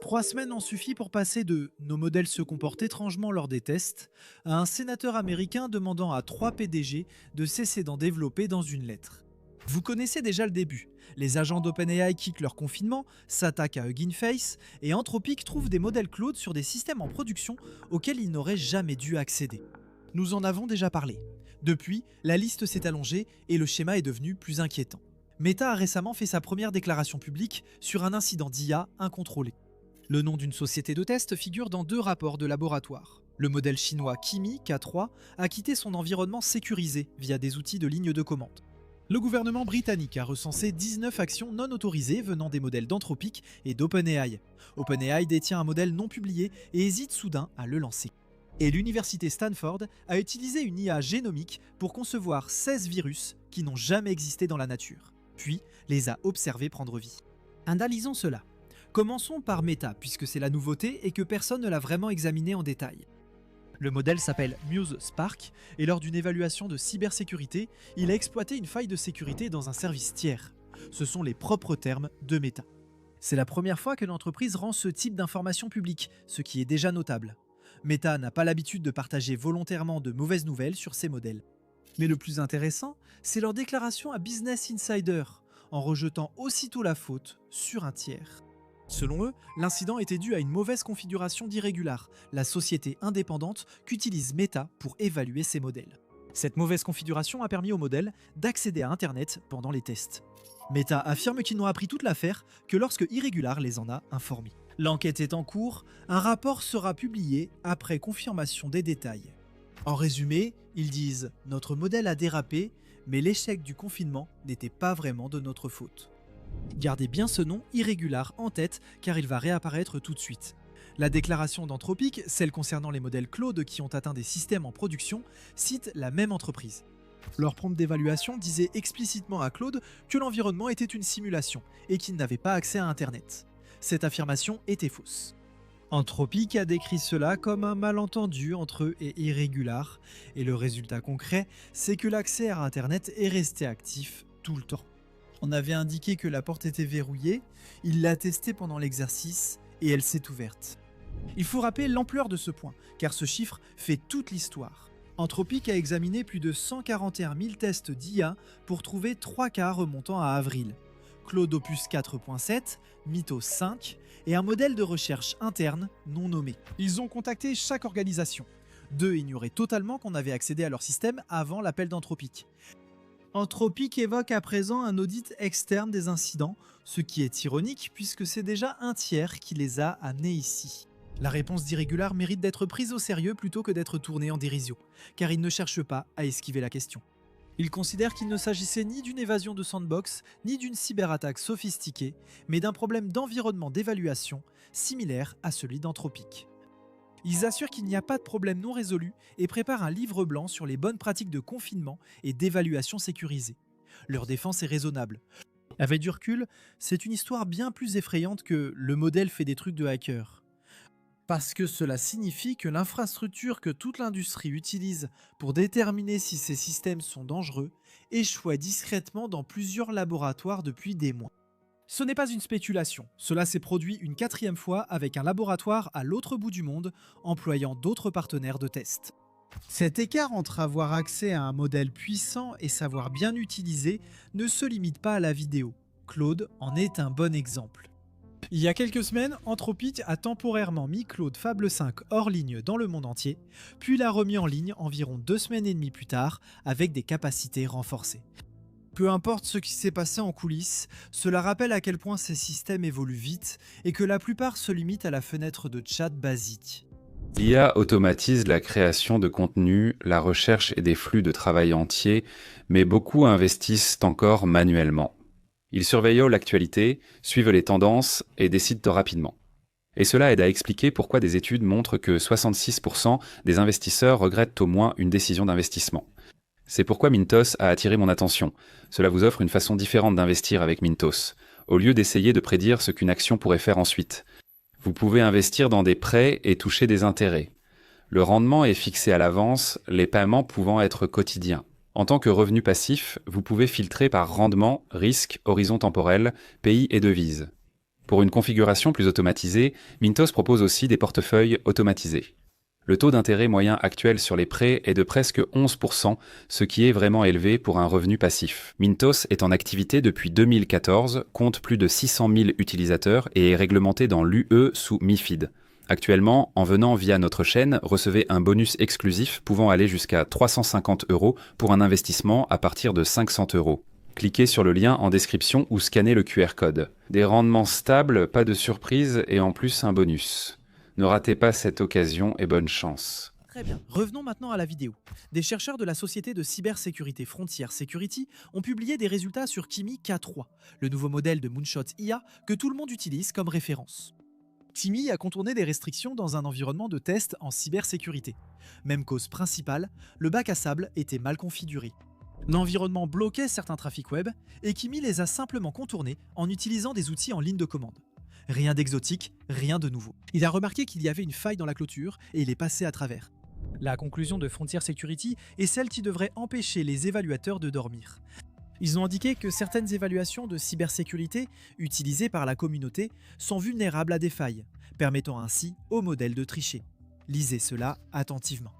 3 semaines ont suffi pour passer de nos modèles se comportent étrangement lors des tests à un sénateur américain demandant à 3 PDG de cesser d'en développer dans une lettre. Vous connaissez déjà le début. Les agents d'OpenAI quittent leur confinement, s'attaquent à Hugging Face et Anthropic trouve des modèles Claude sur des systèmes en production auxquels ils n'auraient jamais dû accéder. Nous en avons déjà parlé. Depuis, la liste s'est allongée et le schéma est devenu plus inquiétant. Meta a récemment fait sa première déclaration publique sur un incident d'IA incontrôlé. Le nom d'une société de test figure dans 2 rapports de laboratoire. Le modèle chinois Kimi K3 a quitté son environnement sécurisé via des outils de ligne de commande. Le gouvernement britannique a recensé 19 actions non autorisées venant des modèles d'Anthropic et d'OpenAI. OpenAI détient un modèle non publié et hésite soudain à le lancer. Et l'université Stanford a utilisé une IA génomique pour concevoir 16 virus qui n'ont jamais existé dans la nature, puis les a observés prendre vie. Analysons cela. Commençons par Meta, puisque c'est la nouveauté et que personne ne l'a vraiment examiné en détail. Le modèle s'appelle Muse Spark, et lors d'une évaluation de cybersécurité, il a exploité une faille de sécurité dans un service tiers. Ce sont les propres termes de Meta. C'est la première fois que l'entreprise rend ce type d'informations publiques, ce qui est déjà notable. Meta n'a pas l'habitude de partager volontairement de mauvaises nouvelles sur ses modèles. Mais le plus intéressant, c'est leur déclaration à Business Insider, en rejetant aussitôt la faute sur un tiers. Selon eux, l'incident était dû à une mauvaise configuration d'Irregular, la société indépendante qu'utilise Meta pour évaluer ses modèles. Cette mauvaise configuration a permis au modèle d'accéder à Internet pendant les tests. Meta affirme qu'ils n'ont appris toute l'affaire que lorsque Irregular les en a informés. L'enquête est en cours, un rapport sera publié après confirmation des détails. En résumé, ils disent « Notre modèle a dérapé, mais l'échec du confinement n'était pas vraiment de notre faute ». Gardez bien ce nom Irregular en tête car il va réapparaître tout de suite. La déclaration d'Anthropic, celle concernant les modèles Claude qui ont atteint des systèmes en production, cite la même entreprise. Leur prompt d'évaluation disait explicitement à Claude que l'environnement était une simulation et qu'il n'avait pas accès à Internet. Cette affirmation était fausse. Anthropic a décrit cela comme un malentendu entre eux et Irregular, et le résultat concret, c'est que l'accès à Internet est resté actif tout le temps. On avait indiqué que la porte était verrouillée, il l'a testée pendant l'exercice et elle s'est ouverte. Il faut rappeler l'ampleur de ce point, car ce chiffre fait toute l'histoire. Anthropic a examiné plus de 141 000 tests d'IA pour trouver 3 cas remontant à avril. Claude Opus 4.7, Mythos 5 et un modèle de recherche interne non nommé. Ils ont contacté chaque organisation. 2 ignoraient totalement qu'on avait accédé à leur système avant l'appel d'Anthropic. Anthropic évoque à présent un audit externe des incidents, ce qui est ironique puisque c'est déjà un tiers qui les a amenés ici. La réponse d'Irregular mérite d'être prise au sérieux plutôt que d'être tournée en dérision, car il ne cherche pas à esquiver la question. Il considère qu'il ne s'agissait ni d'une évasion de sandbox, ni d'une cyberattaque sophistiquée, mais d'un problème d'environnement d'évaluation similaire à celui d'Anthropic. Ils assurent qu'il n'y a pas de problème non résolu et préparent un livre blanc sur les bonnes pratiques de confinement et d'évaluation sécurisée. Leur défense est raisonnable. Avec du recul, c'est une histoire bien plus effrayante que le modèle fait des trucs de hacker. Parce que cela signifie que l'infrastructure que toute l'industrie utilise pour déterminer si ces systèmes sont dangereux échoue discrètement dans plusieurs laboratoires depuis des mois. Ce n'est pas une spéculation, cela s'est produit une 4e fois avec un laboratoire à l'autre bout du monde, employant d'autres partenaires de test. Cet écart entre avoir accès à un modèle puissant et savoir bien l'utiliser ne se limite pas à la vidéo. Claude en est un bon exemple. Il y a quelques semaines, Anthropic a temporairement mis Claude Fable 5 hors ligne dans le monde entier, puis l'a remis en ligne environ 2 semaines et demie plus tard avec des capacités renforcées. Peu importe ce qui s'est passé en coulisses, cela rappelle à quel point ces systèmes évoluent vite et que la plupart se limitent à la fenêtre de chat basique. L'IA automatise la création de contenu, la recherche et des flux de travail entiers, mais beaucoup investissent encore manuellement. Ils surveillent l'actualité, suivent les tendances et décident rapidement. Et cela aide à expliquer pourquoi des études montrent que 66% des investisseurs regrettent au moins une décision d'investissement. C'est pourquoi Mintos a attiré mon attention. Cela vous offre une façon différente d'investir avec Mintos, au lieu d'essayer de prédire ce qu'une action pourrait faire ensuite. Vous pouvez investir dans des prêts et toucher des intérêts. Le rendement est fixé à l'avance, les paiements pouvant être quotidiens. En tant que revenu passif, vous pouvez filtrer par rendement, risque, horizon temporel, pays et devise. Pour une configuration plus automatisée, Mintos propose aussi des portefeuilles automatisés. Le taux d'intérêt moyen actuel sur les prêts est de presque 11%, ce qui est vraiment élevé pour un revenu passif. Mintos est en activité depuis 2014, compte plus de 600 000 utilisateurs et est réglementé dans l'UE sous MiFID. Actuellement, en venant via notre chaîne, recevez un bonus exclusif pouvant aller jusqu'à 350 € pour un investissement à partir de 500 €. Cliquez sur le lien en description ou scannez le QR code. Des rendements stables, pas de surprise et en plus un bonus. Ne ratez pas cette occasion et bonne chance. Très bien. Revenons maintenant à la vidéo. Des chercheurs de la société de cybersécurité Frontier Security ont publié des résultats sur Kimi K3, le nouveau modèle de Moonshot IA que tout le monde utilise comme référence. Kimi a contourné des restrictions dans un environnement de test en cybersécurité. Même cause principale, le bac à sable était mal configuré. L'environnement bloquait certains trafics web et Kimi les a simplement contournés en utilisant des outils en ligne de commande. Rien d'exotique, rien de nouveau. Il a remarqué qu'il y avait une faille dans la clôture et il est passé à travers. La conclusion de Frontier Security est celle qui devrait empêcher les évaluateurs de dormir. Ils ont indiqué que certaines évaluations de cybersécurité utilisées par la communauté sont vulnérables à des failles, permettant ainsi au modèle de tricher. Lisez cela attentivement.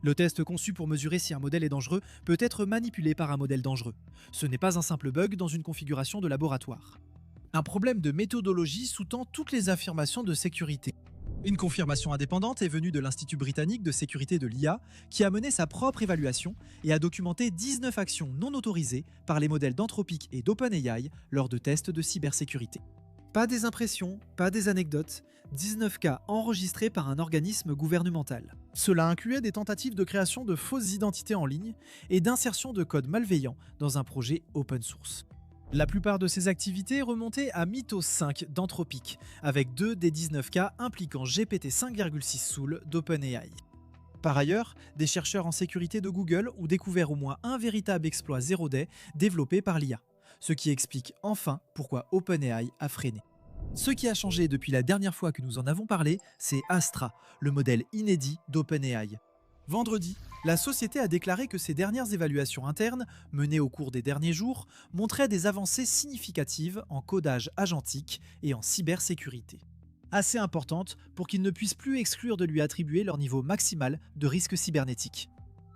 Le test conçu pour mesurer si un modèle est dangereux peut être manipulé par un modèle dangereux. Ce n'est pas un simple bug dans une configuration de laboratoire. Un problème de méthodologie sous-tend toutes les affirmations de sécurité. Une confirmation indépendante est venue de l'Institut britannique de sécurité de l'IA qui a mené sa propre évaluation et a documenté 19 actions non autorisées par les modèles d'Anthropic et d'OpenAI lors de tests de cybersécurité. Pas des impressions, pas des anecdotes, 19 cas enregistrés par un organisme gouvernemental. Cela incluait des tentatives de création de fausses identités en ligne et d'insertion de code malveillant dans un projet open source. La plupart de ces activités remontaient à Mythos 5 d'Anthropic, avec 2 des 19 cas impliquant GPT 5,6 Soul d'OpenAI. Par ailleurs, des chercheurs en sécurité de Google ont découvert au moins un véritable exploit zero day développé par l'IA, ce qui explique enfin pourquoi OpenAI a freiné. Ce qui a changé depuis la dernière fois que nous en avons parlé, c'est Astra, le modèle inédit d'OpenAI. Vendredi, la société a déclaré que ses dernières évaluations internes, menées au cours des derniers jours, montraient des avancées significatives en codage agentique et en cybersécurité. Assez importantes pour qu'ils ne puissent plus exclure de lui attribuer leur niveau maximal de risque cybernétique.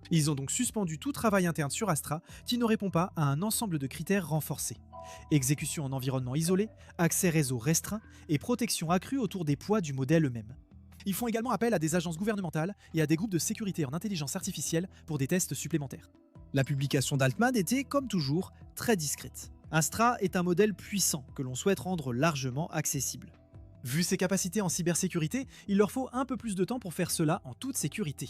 Ils ont donc suspendu tout travail interne sur Astra qui ne répond pas à un ensemble de critères renforcés. Exécution en environnement isolé, accès réseau restreint et protection accrue autour des poids du modèle eux-mêmes. Ils font également appel à des agences gouvernementales et à des groupes de sécurité en intelligence artificielle pour des tests supplémentaires. La publication d'Altman était, comme toujours, très discrète. Astra est un modèle puissant que l'on souhaite rendre largement accessible. Vu ses capacités en cybersécurité, il leur faut un peu plus de temps pour faire cela en toute sécurité.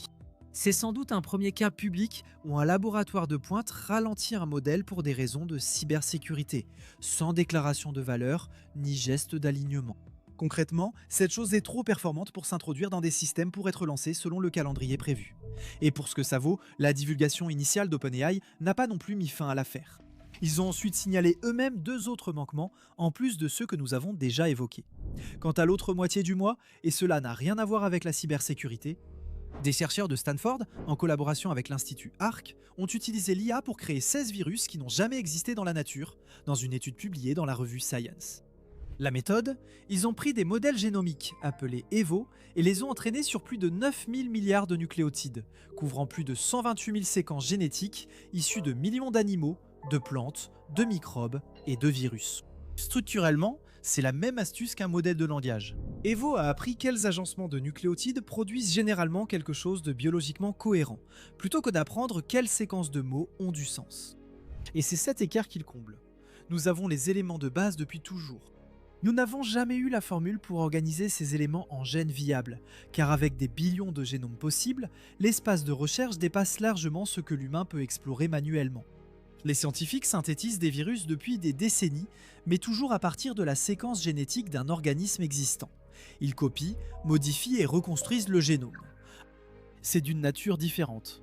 C'est sans doute un premier cas public où un laboratoire de pointe ralentit un modèle pour des raisons de cybersécurité, sans déclaration de valeur ni geste d'alignement. Concrètement, cette chose est trop performante pour s'introduire dans des systèmes pour être lancée selon le calendrier prévu. Et pour ce que ça vaut, la divulgation initiale d'OpenAI n'a pas non plus mis fin à l'affaire. Ils ont ensuite signalé eux-mêmes 2 autres manquements, en plus de ceux que nous avons déjà évoqués. Quant à l'autre moitié du mois, et cela n'a rien à voir avec la cybersécurité, des chercheurs de Stanford, en collaboration avec l'Institut ARC, ont utilisé l'IA pour créer 16 virus qui n'ont jamais existé dans la nature, dans une étude publiée dans la revue Science. La méthode, ils ont pris des modèles génomiques, appelés EVO, et les ont entraînés sur plus de 9000 milliards de nucléotides, couvrant plus de 128 000 séquences génétiques issues de millions d'animaux, de plantes, de microbes et de virus. Structurellement, c'est la même astuce qu'un modèle de langage. EVO a appris quels agencements de nucléotides produisent généralement quelque chose de biologiquement cohérent, plutôt que d'apprendre quelles séquences de mots ont du sens. Et c'est cet écart qu'il comble. Nous avons les éléments de base depuis toujours. Nous n'avons jamais eu la formule pour organiser ces éléments en gènes viables, car avec des billions de génomes possibles, l'espace de recherche dépasse largement ce que l'humain peut explorer manuellement. Les scientifiques synthétisent des virus depuis des décennies, mais toujours à partir de la séquence génétique d'un organisme existant. Ils copient, modifient et reconstruisent le génome. C'est d'une nature différente.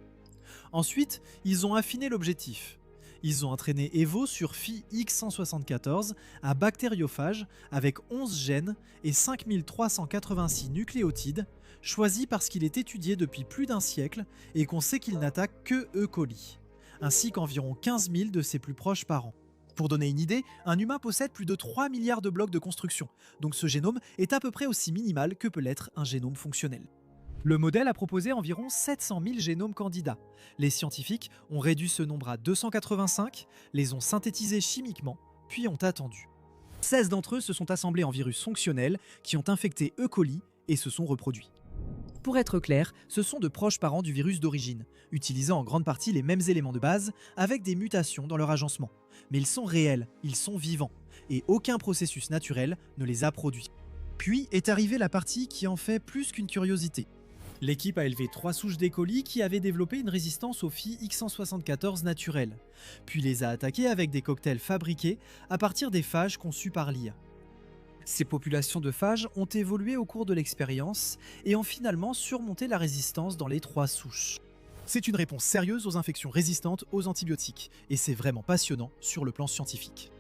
Ensuite, ils ont affiné l'objectif. Ils ont entraîné EVO sur Phi X174, un bactériophage avec 11 gènes et 5386 nucléotides, choisis parce qu'il est étudié depuis plus d'1 siècle et qu'on sait qu'il n'attaque que E. coli, ainsi qu'environ 15 000 de ses plus proches parents. Pour donner une idée, un humain possède plus de 3 milliards de blocs de construction, donc ce génome est à peu près aussi minimal que peut l'être un génome fonctionnel. Le modèle a proposé environ 700 000 génomes candidats. Les scientifiques ont réduit ce nombre à 285, les ont synthétisés chimiquement, puis ont attendu. 16 d'entre eux se sont assemblés en virus fonctionnels qui ont infecté E. coli et se sont reproduits. Pour être clair, ce sont de proches parents du virus d'origine, utilisant en grande partie les mêmes éléments de base, avec des mutations dans leur agencement. Mais ils sont réels, ils sont vivants, et aucun processus naturel ne les a produits. Puis est arrivée la partie qui en fait plus qu'une curiosité. L'équipe a élevé 3 souches d'E. coli qui avaient développé une résistance aux Phi X174 naturelles, puis les a attaquées avec des cocktails fabriqués à partir des phages conçus par l'IA. Ces populations de phages ont évolué au cours de l'expérience et ont finalement surmonté la résistance dans les 3 souches. C'est une réponse sérieuse aux infections résistantes aux antibiotiques, et c'est vraiment passionnant sur le plan scientifique.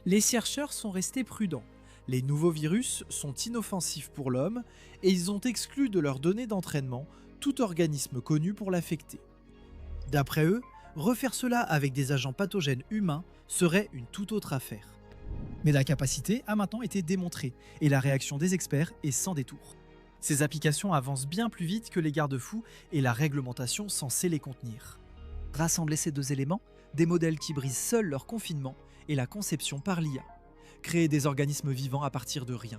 Les chercheurs sont restés prudents. Les nouveaux virus sont inoffensifs pour l'homme et ils ont exclu de leurs données d'entraînement tout organisme connu pour l'affecter. D'après eux, refaire cela avec des agents pathogènes humains serait une toute autre affaire. Mais la capacité a maintenant été démontrée et la réaction des experts est sans détour. Ces applications avancent bien plus vite que les garde-fous et la réglementation censée les contenir. Rassembler ces deux éléments, des modèles qui brisent seuls leur confinement et la conception par l'IA. Créer des organismes vivants à partir de rien.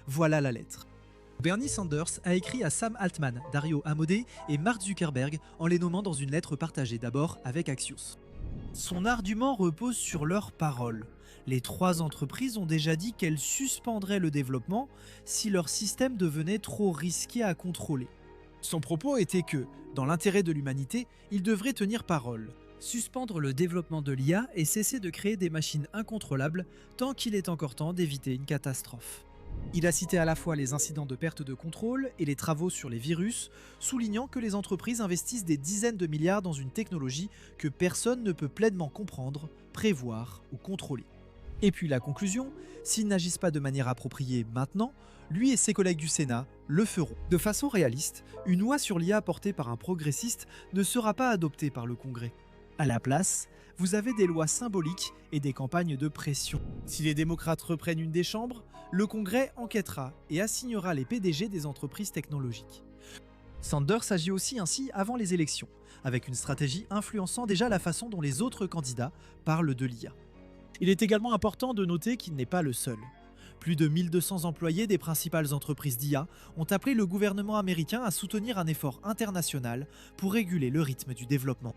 Voilà la lettre. Bernie Sanders a écrit à Sam Altman, Dario Amodei et Mark Zuckerberg en les nommant dans une lettre partagée d'abord avec Axios. Son argument repose sur leurs paroles. Les 3 entreprises ont déjà dit qu'elles suspendraient le développement si leur système devenait trop risqué à contrôler. Son propos était que, dans l'intérêt de l'humanité, ils devraient tenir parole. Suspendre le développement de l'IA et cesser de créer des machines incontrôlables tant qu'il est encore temps d'éviter une catastrophe. Il a cité à la fois les incidents de perte de contrôle et les travaux sur les virus, soulignant que les entreprises investissent des dizaines de milliards dans une technologie que personne ne peut pleinement comprendre, prévoir ou contrôler. Et puis la conclusion, s'ils n'agissent pas de manière appropriée maintenant, lui et ses collègues du Sénat le feront. De façon réaliste, une loi sur l'IA portée par un progressiste ne sera pas adoptée par le Congrès. À la place, vous avez des lois symboliques et des campagnes de pression. Si les démocrates reprennent une des chambres, le Congrès enquêtera et assignera les PDG des entreprises technologiques. Sanders agit aussi ainsi avant les élections, avec une stratégie influençant déjà la façon dont les autres candidats parlent de l'IA. Il est également important de noter qu'il n'est pas le seul. Plus de 1200 employés des principales entreprises d'IA ont appelé le gouvernement américain à soutenir un effort international pour réguler le rythme du développement.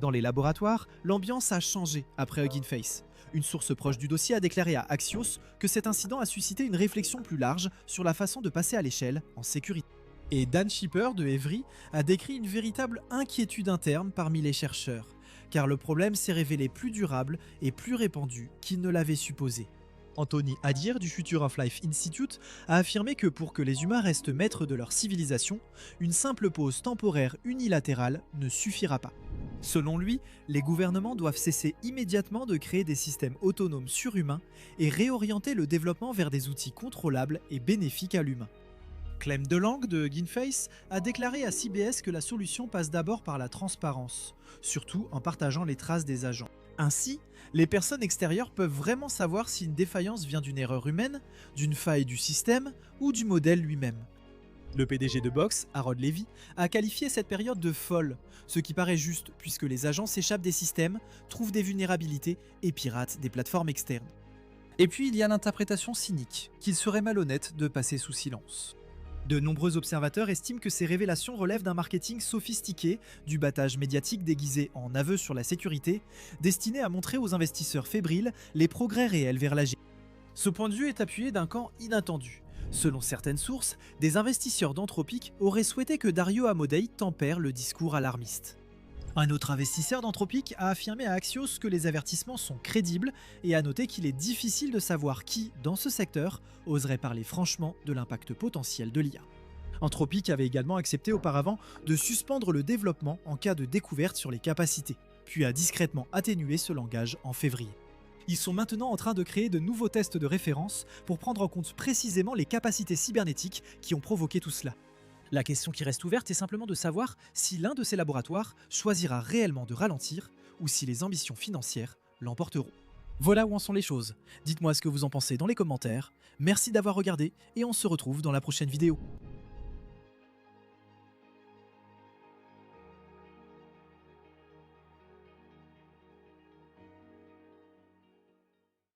Dans les laboratoires, l'ambiance a changé après Hugging Face. Une source proche du dossier a déclaré à Axios que cet incident a suscité une réflexion plus large sur la façon de passer à l'échelle en sécurité. Et Dan Shipper de Evry a décrit une véritable inquiétude interne parmi les chercheurs, car le problème s'est révélé plus durable et plus répandu qu'il ne l'avait supposé. Anthony Adir du Future of Life Institute a affirmé que pour que les humains restent maîtres de leur civilisation, une simple pause temporaire unilatérale ne suffira pas. Selon lui, les gouvernements doivent cesser immédiatement de créer des systèmes autonomes surhumains et réorienter le développement vers des outils contrôlables et bénéfiques à l'humain. Clem DeLange de Ginface a déclaré à CBS que la solution passe d'abord par la transparence, surtout en partageant les traces des agents. Ainsi, les personnes extérieures peuvent vraiment savoir si une défaillance vient d'une erreur humaine, d'une faille du système ou du modèle lui-même. Le PDG de Box, Harold Levy, a qualifié cette période de folle, ce qui paraît juste puisque les agents s'échappent des systèmes, trouvent des vulnérabilités et piratent des plateformes externes. Et puis il y a l'interprétation cynique, qu'il serait malhonnête de passer sous silence. De nombreux observateurs estiment que ces révélations relèvent d'un marketing sophistiqué, du battage médiatique déguisé en aveu sur la sécurité, destiné à montrer aux investisseurs fébriles les progrès réels vers l'AG. Ce point de vue est appuyé d'un camp inattendu. Selon certaines sources, des investisseurs d'Anthropic auraient souhaité que Dario Amodei tempère le discours alarmiste. Un autre investisseur d'Anthropic a affirmé à Axios que les avertissements sont crédibles et a noté qu'il est difficile de savoir qui, dans ce secteur, oserait parler franchement de l'impact potentiel de l'IA. Anthropic avait également accepté auparavant de suspendre le développement en cas de découverte sur les capacités, puis a discrètement atténué ce langage en février. Ils sont maintenant en train de créer de nouveaux tests de référence pour prendre en compte précisément les capacités cybernétiques qui ont provoqué tout cela. La question qui reste ouverte est simplement de savoir si l'un de ces laboratoires choisira réellement de ralentir ou si les ambitions financières l'emporteront. Voilà où en sont les choses. Dites-moi ce que vous en pensez dans les commentaires. Merci d'avoir regardé et on se retrouve dans la prochaine vidéo.